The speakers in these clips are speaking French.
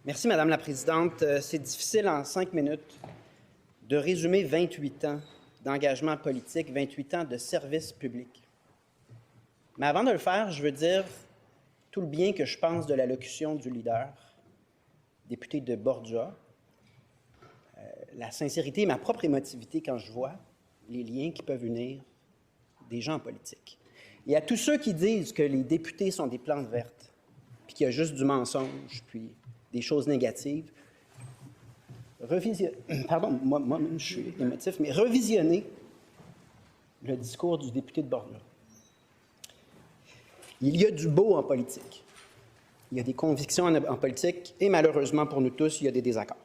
Merci, Madame la Présidente. C'est difficile en 5 minutes de résumer 28 ans d'engagement politique, 28 ans de service public. Mais avant de le faire, je veux dire tout le bien que je pense de l'allocution du leader, député de Borgia, la sincérité et ma propre émotivité quand je vois les liens qui peuvent unir des gens en politique. Et à tous ceux qui disent que les députés sont des plantes vertes, puis qu'il y a juste du mensonge, puis des choses négatives, moi je suis émotif, mais revisionnez le discours du député de Borgia. Il y a du beau en politique. Il y a des convictions en politique et malheureusement pour nous tous, il y a des désaccords.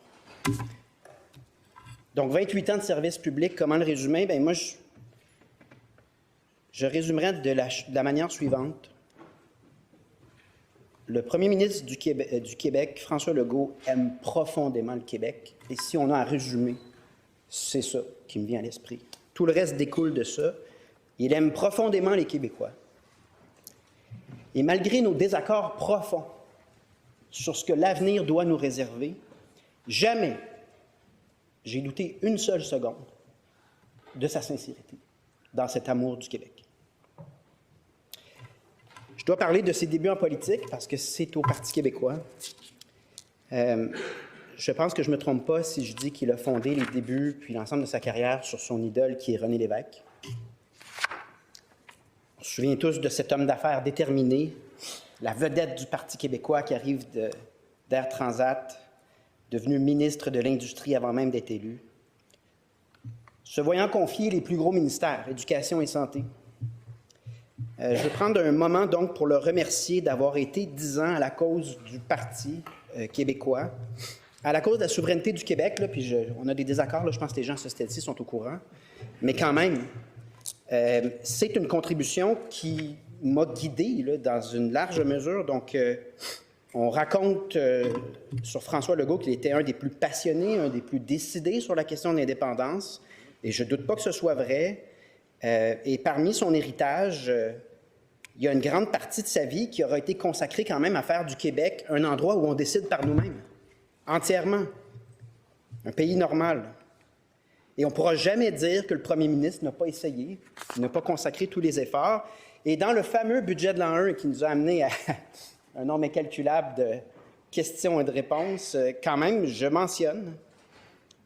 Donc, 28 ans de service public, comment le résumer? Bien, moi, je résumerais de la manière suivante. Le premier ministre du Québec, François Legault, aime profondément le Québec. Et si on a à résumer, c'est ça qui me vient à l'esprit. Tout le reste découle de ça. Il aime profondément les Québécois. Et malgré nos désaccords profonds sur ce que l'avenir doit nous réserver, jamais j'ai douté une seule seconde de sa sincérité dans cet amour du Québec. Je dois parler de ses débuts en politique parce que c'est au Parti québécois. Je pense que je ne me trompe pas si je dis qu'il a fondé les débuts puis l'ensemble de sa carrière sur son idole qui est René Lévesque. On se souvient tous de cet homme d'affaires déterminé, la vedette du Parti québécois qui arrive d'Air Transat, devenu ministre de l'Industrie avant même d'être élu, se voyant confier les plus gros ministères, éducation et santé. Je vais prendre un moment donc pour le remercier d'avoir été 10 ans à la cause du Parti québécois, à la cause de la souveraineté du Québec, là, puis on a des désaccords, là, je pense que les gens à ce stade-ci sont au courant, mais quand même, c'est une contribution qui m'a guidé là, dans une large mesure. Donc, on raconte sur François Legault qu'il était un des plus passionnés, un des plus décidés sur la question de l'indépendance, et je ne doute pas que ce soit vrai. Et parmi son héritage, il y a une grande partie de sa vie qui aura été consacrée quand même à faire du Québec un endroit où on décide par nous-mêmes, entièrement, un pays normal. Et on ne pourra jamais dire que le premier ministre n'a pas essayé, n'a pas consacré tous les efforts. Et dans le fameux budget de l'an 1 qui nous a amené à un nombre incalculable de questions et de réponses, quand même, je mentionne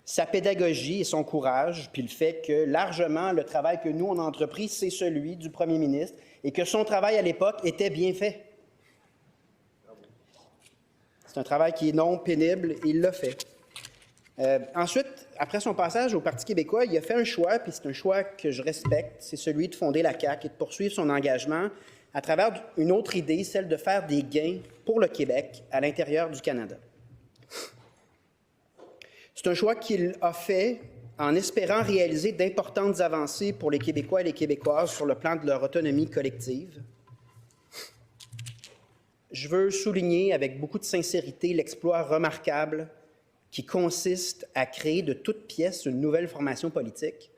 sa pédagogie et son courage, puis le fait que largement, le travail que nous, on a entrepris, c'est celui du premier ministre et que son travail à l'époque était bien fait. C'est un travail qui est non pénible et il l'a fait. Ensuite, après son passage au Parti québécois, il a fait un choix, puis c'est un choix que je respecte, c'est celui de fonder la CAQ et de poursuivre son engagement à travers une autre idée, celle de faire des gains pour le Québec à l'intérieur du Canada. C'est un choix qu'il a fait en espérant réaliser d'importantes avancées pour les Québécois et les Québécoises sur le plan de leur autonomie collective. Je veux souligner avec beaucoup de sincérité l'exploit remarquable qui consiste à créer de toutes pièces une nouvelle formation politique,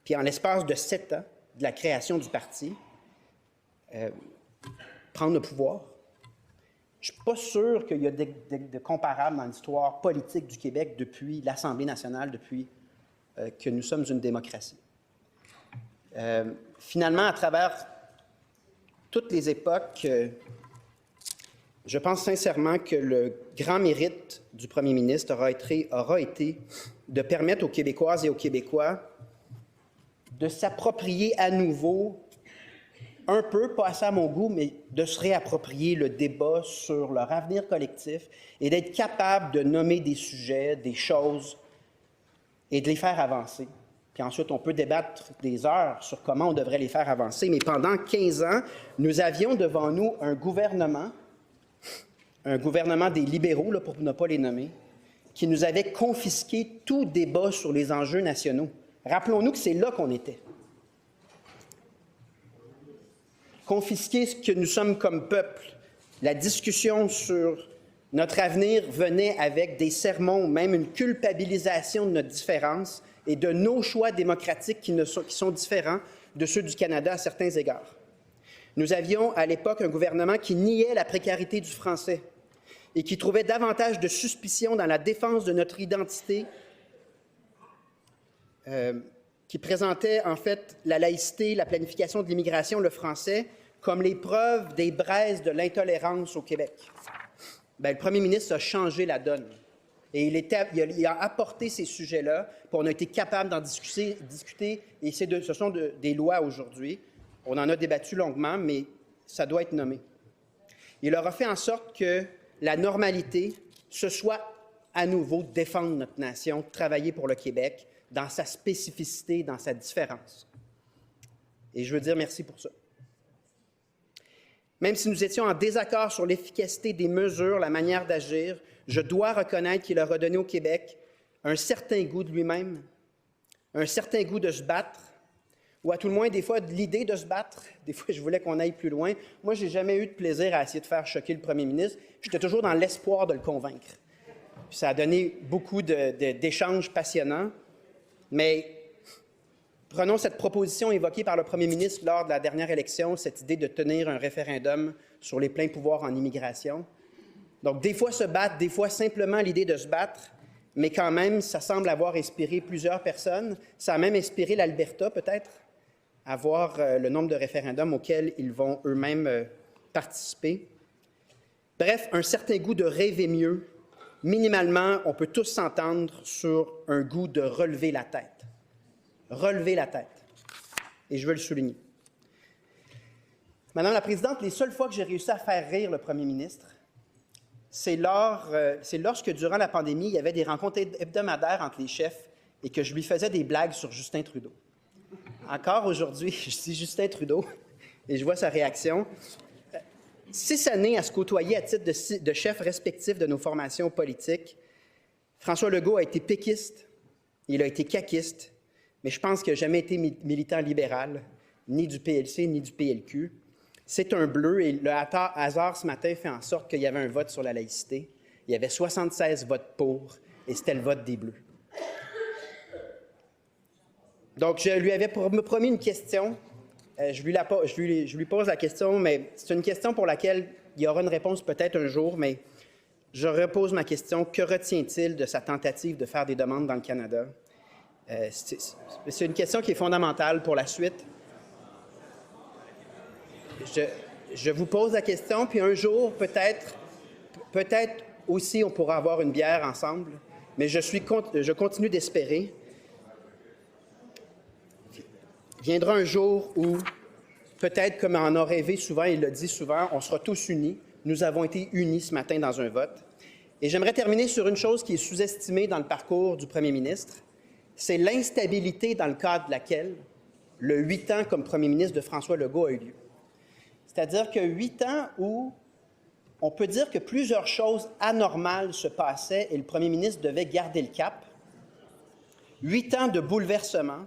puis en l'espace de 7 ans de la création du parti, prendre le pouvoir. Je ne suis pas sûr qu'il y a de comparables dans l'histoire politique du Québec depuis l'Assemblée nationale, depuis que nous sommes une démocratie. Finalement, à travers toutes les époques, je pense sincèrement que le grand mérite du premier ministre aura été de permettre aux Québécoises et aux Québécois de s'approprier à nouveau un peu, pas assez à mon goût, mais de se réapproprier le débat sur leur avenir collectif et d'être capable de nommer des sujets, des choses et de les faire avancer. Puis ensuite, on peut débattre des heures sur comment on devrait les faire avancer, mais pendant 15 ans, nous avions devant nous un gouvernement des libéraux, là, pour ne pas les nommer, qui nous avait confisqué tout débat sur les enjeux nationaux. Rappelons-nous que c'est là qu'on était. Confisquer ce que nous sommes comme peuple. La discussion sur notre avenir venait avec des sermons, même une culpabilisation de notre différence et de nos choix démocratiques qui sont différents de ceux du Canada à certains égards. Nous avions à l'époque un gouvernement qui niait la précarité du français, et qui trouvait davantage de suspicion dans la défense de notre identité, qui présentait en fait la laïcité, la planification de l'immigration, le français, comme les preuves des braises de l'intolérance au Québec. Bien, le premier ministre a changé la donne. Et il a apporté ces sujets-là, puis on a été capable d'en discuter et ce sont des lois aujourd'hui. On en a débattu longuement, mais ça doit être nommé. Il aura fait en sorte que la normalité, ce soit à nouveau défendre notre nation, travailler pour le Québec, dans sa spécificité, dans sa différence. Et je veux dire merci pour ça. Même si nous étions en désaccord sur l'efficacité des mesures, la manière d'agir, je dois reconnaître qu'il a redonné au Québec un certain goût de lui-même, un certain goût de se battre, ou à tout le moins, des fois, de l'idée de se battre. Des fois, je voulais qu'on aille plus loin. Moi, je n'ai jamais eu de plaisir à essayer de faire choquer le premier ministre. J'étais toujours dans l'espoir de le convaincre. Puis ça a donné beaucoup d'échanges passionnants. Mais prenons cette proposition évoquée par le premier ministre lors de la dernière élection, cette idée de tenir un référendum sur les pleins pouvoirs en immigration. Donc, des fois se battre, des fois simplement l'idée de se battre, mais quand même, ça semble avoir inspiré plusieurs personnes. Ça a même inspiré l'Alberta, peut-être, à voir le nombre de référendums auxquels ils vont eux-mêmes participer. Bref, un certain goût de rêver mieux. Minimalement, on peut tous s'entendre sur un goût de relever la tête. Relever la tête. Et je veux le souligner. Madame la Présidente, les seules fois que j'ai réussi à faire rire le premier ministre, c'est lorsque, durant la pandémie, il y avait des rencontres hebdomadaires entre les chefs et que je lui faisais des blagues sur Justin Trudeau. Encore aujourd'hui, je dis Justin Trudeau et je vois sa réaction. 6 années à se côtoyer à titre de chef respectif de nos formations politiques. François Legault a été péquiste, il a été caquiste, mais je pense qu'il n'a jamais été militant libéral, ni du PLC, ni du PLQ. C'est un bleu et le hasard ce matin fait en sorte qu'il y avait un vote sur la laïcité. Il y avait 76 votes pour et c'était le vote des Bleus. Donc, je lui avais promis une question. Je lui pose la question, mais c'est une question pour laquelle il y aura une réponse peut-être un jour, mais je repose ma question. Que retient-il de sa tentative de faire des demandes dans le Canada? C'est une question qui est fondamentale pour la suite. Je vous pose la question, puis un jour, peut-être aussi, on pourra avoir une bière ensemble, mais je continue d'espérer. Viendra un jour où, peut-être comme on a rêvé souvent, il l'a dit souvent, on sera tous unis. Nous avons été unis ce matin dans un vote. Et j'aimerais terminer sur une chose qui est sous-estimée dans le parcours du premier ministre. C'est l'instabilité dans le cadre de laquelle le 8 ans comme premier ministre de François Legault a eu lieu. C'est-à-dire que 8 ans où on peut dire que plusieurs choses anormales se passaient et le premier ministre devait garder le cap. 8 ans de bouleversement.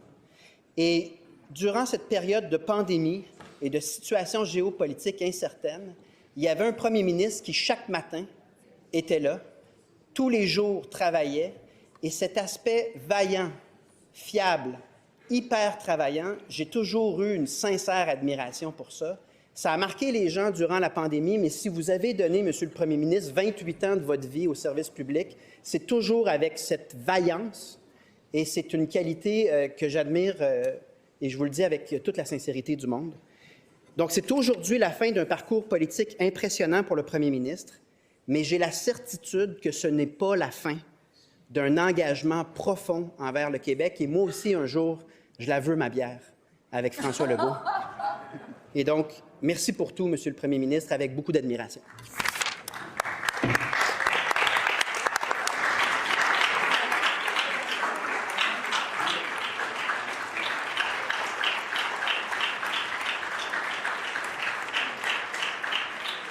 Et durant cette période de pandémie et de situation géopolitique incertaine, il y avait un premier ministre qui, chaque matin, était là, tous les jours travaillait, et cet aspect vaillant, fiable, hyper travaillant, j'ai toujours eu une sincère admiration pour ça. Ça a marqué les gens durant la pandémie, mais si vous avez donné, Monsieur le Premier ministre, 28 ans de votre vie au service public, c'est toujours avec cette vaillance, et c'est une qualité que j'admire, et je vous le dis avec toute la sincérité du monde. Donc, c'est aujourd'hui la fin d'un parcours politique impressionnant pour le premier ministre, mais j'ai la certitude que ce n'est pas la fin d'un engagement profond envers le Québec. Et moi aussi, un jour, je la veux, ma bière, avec François Legault. Et donc, merci pour tout, Monsieur le Premier ministre, avec beaucoup d'admiration.